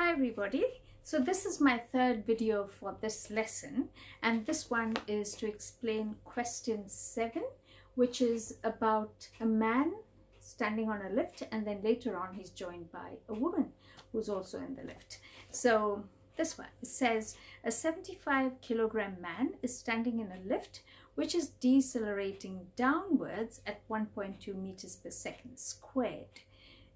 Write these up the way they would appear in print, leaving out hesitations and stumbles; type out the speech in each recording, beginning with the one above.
Hi everybody. So this is my third video for this lesson, and this one is to explain question 7, which is about a man standing on a lift, and then later on he's joined by a woman who's also in the lift. So this one says a 75 kilogram man is standing in a lift which is decelerating downwards at 1.2 meters per second squared.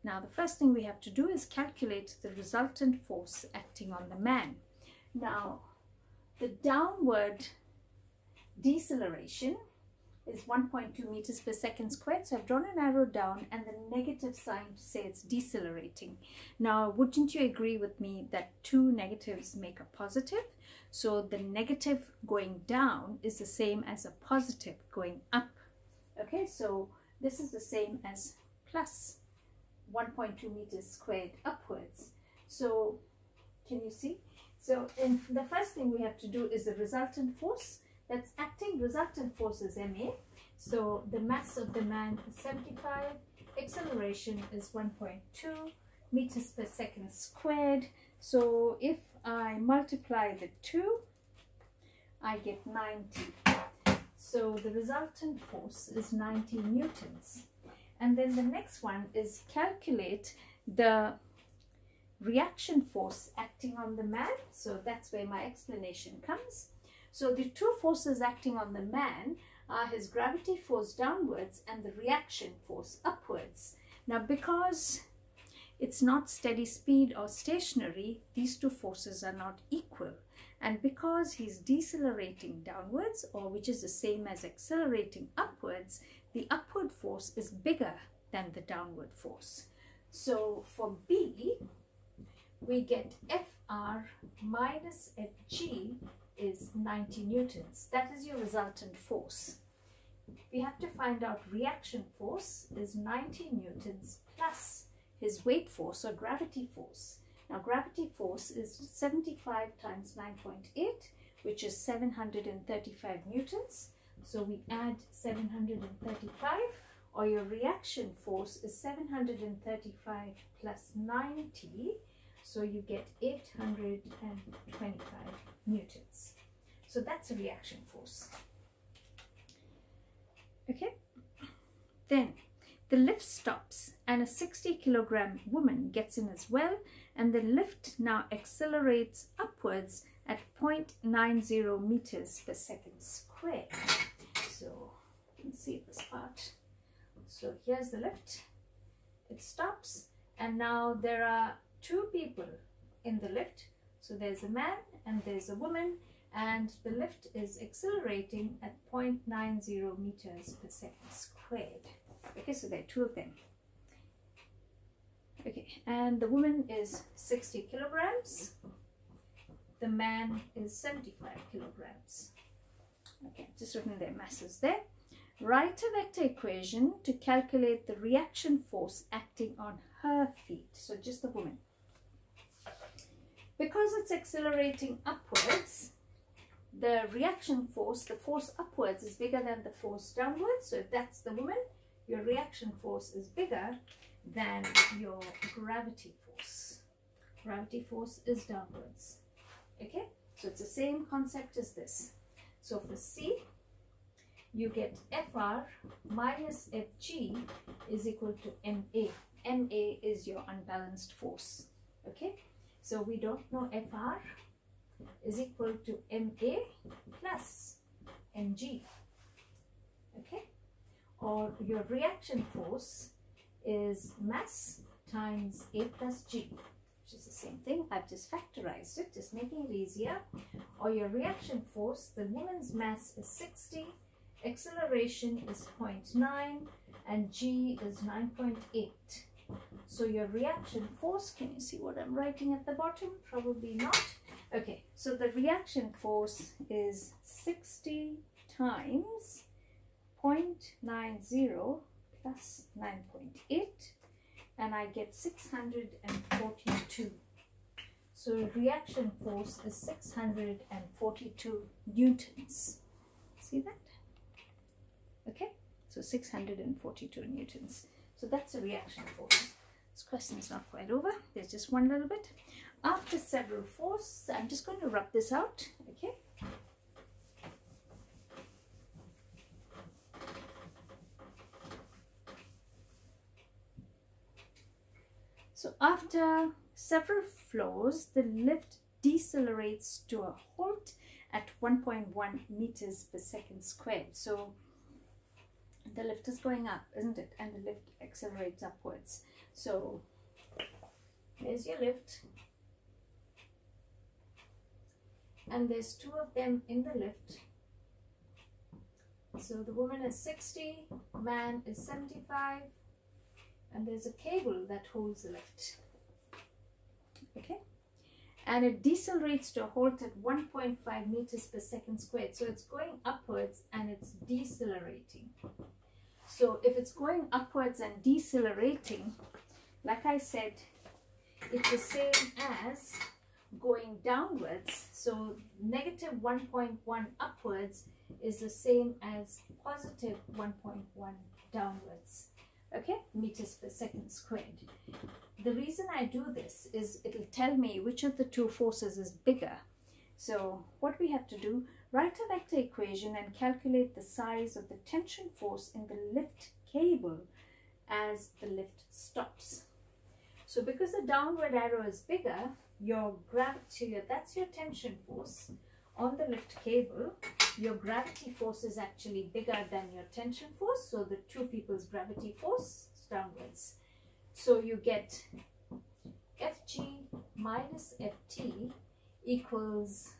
Now the first thing we have to do is calculate the resultant force acting on the man. Now the downward deceleration is 1.2 meters per second squared, so I've drawn an arrow down and the negative sign to say it's decelerating. Now wouldn't you agree with me that two negatives make a positive? So the negative going down is the same as a positive going up. Okay, so this is the same as plus 1.2 meters squared upwards. So can you see? So in the first thing we have to do is the resultant force that's acting. Resultant force is ma. So the mass of the man is 75, acceleration is 1.2 meters per second squared. So if I multiply the two, I get 90. So the resultant force is 90 newtons. And then the next one is calculate the reaction force acting on the man. So that's where my explanation comes. So the two forces acting on the man are his gravity force downwards and the reaction force upwards. Now because it's not steady speed or stationary, these two forces are not equal. And because he's decelerating downwards, or which is the same as accelerating upwards, the upward force is bigger than the downward force. So for B, we get Fr minus Fg is 90 newtons. That is your resultant force. We have to find out reaction force is 90 newtons plus his weight force or gravity force. Now gravity force is 75 times 9.8, which is 735 newtons. So we add 735, or your reaction force is 735 plus 90, so you get 825 newtons. So that's a reaction force. Okay, then the lift stops and a 60 kilogram woman gets in as well, and the lift now accelerates upwards at 0.90 meters per second squared. So you can see this part. So here's the lift, it stops, and now there are two people in the lift. So there's a man and there's a woman, and the lift is accelerating at 0.90 meters per second squared. Okay, so there are two of them. Okay, and the woman is 60 kilograms. The man is 75 kilograms. Okay, just written their masses there. Write a vector equation to calculate the reaction force acting on her feet. So just the woman. Because it's accelerating upwards, the reaction force, the force upwards, is bigger than the force downwards. So if that's the woman, your reaction force is bigger than your gravity force. Gravity force is downwards. Okay, so it's the same concept as this. So for C, you get Fr minus Fg is equal to Ma. Ma is your unbalanced force. Okay, so we don't know Fr is equal to Ma plus Mg. Okay, or your reaction force is mass times A plus G, which is the same thing. I've just factorized it, just making it easier. Or your reaction force, the woman's mass is 60, acceleration is 0.9, and G is 9.8. So your reaction force, can you see what I'm writing at the bottom? Probably not. Okay, so the reaction force is 60 times 0.90 plus 9.8, and I get 642. So reaction force is 642 newtons. See that? Okay, so 642 newtons. So that's a reaction force. This question is not quite over. There's just one little bit. after several forces, I'm just going to rub this out, okay? So after several floors, the lift decelerates to a halt at 1.1 meters per second squared. So the lift is going up, isn't it? And the lift accelerates upwards. So there's your lift. And there's two of them in the lift. So the woman is 60, man is 75, and there's a cable that holds the lift. Okay? And it decelerates to a halt at 1.5 meters per second squared. So it's going upwards and it's decelerating. So if it's going upwards and decelerating, like I said, it's the same as going downwards. So negative 1.1 upwards is the same as positive 1.1 downwards. Okay, meters per second squared. The reason I do this is it'll tell me which of the two forces is bigger. So what we have to do, write a vector equation and calculate the size of the tension force in the lift cable as the lift stops. So because the downward arrow is bigger, your gravity, that's your tension force on the lift cable, your gravity force is actually bigger than your tension force. So the two people's gravity force is downwards. So you get Fg minus Ft equals,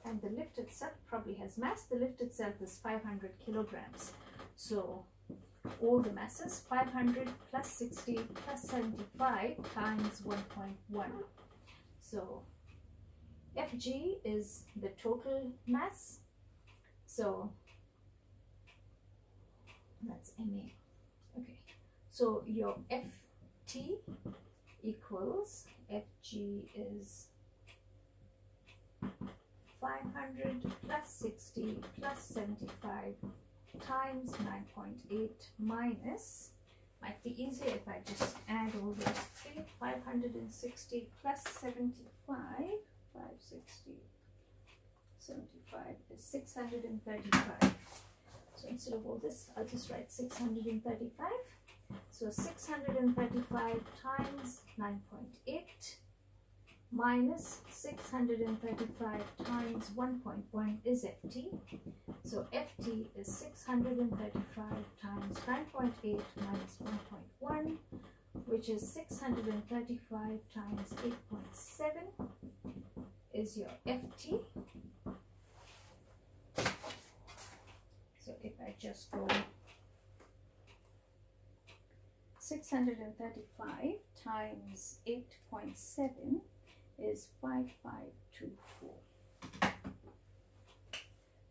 and the lift itself probably has mass. The lift itself is 500 kilograms. So all the masses, 500 plus 60 plus 75 times 1.1. So Fg is the total mass. So that's Ma. Okay. So your Ft equals, Fg is 500 plus 60 plus 75 times 9.8 minus, might be easier if I just add all those three, 560 plus 75, 560, 75 is 635. So instead of all this, I'll just write 635. So 635 times 9.8 minus 635 times 1.1 is Ft. So Ft is 635 times 9.8 minus 1.1, which is 635 times 8.7 is your Ft. So if I just go 635 times 8.7 is 5524.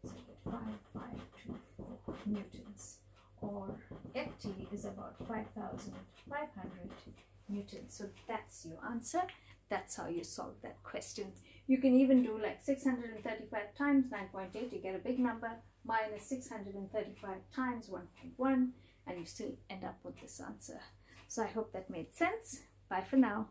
So 5524 newtons, or Ft is about 5,500 newtons. So that's your answer. That's how you solve that question. You can even do like 635 times 9.8, you get a big number, minus 635 times 1.1, and you still end up with this answer. So I hope that made sense. Bye for now.